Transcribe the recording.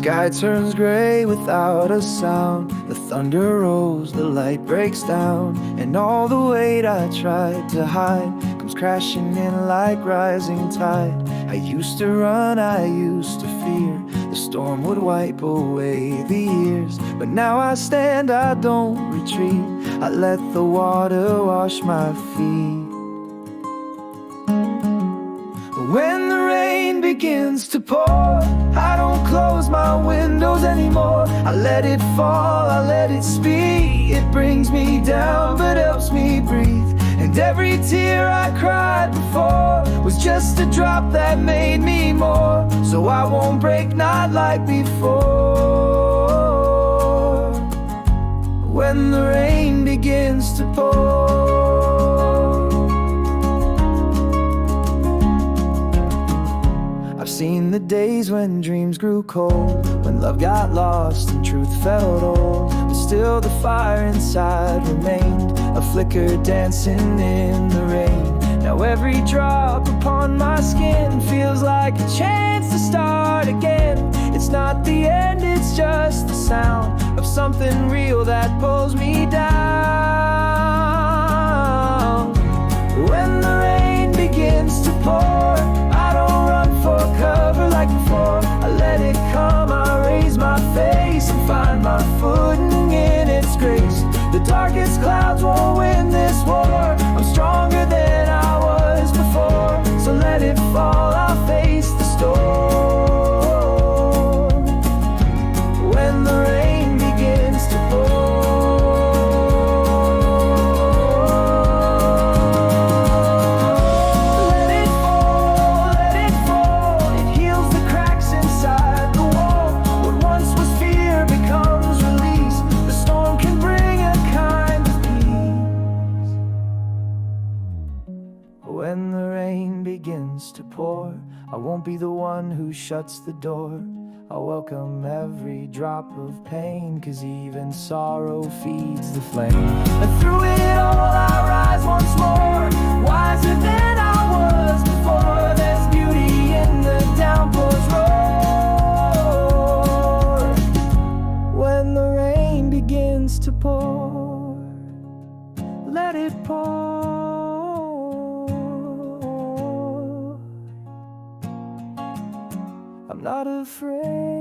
sky turns gray without a sound. The thunder rolls, the light breaks down, and all the weight I tried to hide comes crashing in like rising tide. I used to run, I used to fear the storm would wipe away the years, but now I stand, I don't retreat. I let the water wash my feet. When the rain begins to pour, I don't close my windows anymore. I let it fall, I let it speak. It brings me down but helps me breathe. And every tear I cried before was just a drop that made me more. So I won't break, not like before. When the rain begins to pour, I've seen the days when dreams grew cold, when love got lost and truth felt old, but still the fire inside remained, a flicker dancing in the rain. Now every drop upon my skin feels like a chance to start again. It's not the end, it's just the sound of something real that pulls me down. When the rain begins to pour, I don't run for cover like before. I let it come, I raise my face and find my footing in its grace. The darkest clouds won't win this war. I'm stronger than I was before. So let it fall, I'll face the storm. When the rain begins to pour, when the rain begins to pour, I won't be the one who shuts the door. I'll welcome every drop of pain, 'cause even sorrow feeds the flame. And through it all I rise once more, wiser than I was before. There's beauty in the downpour's roar. When the rain begins to pour, let it pour. I'm not afraid.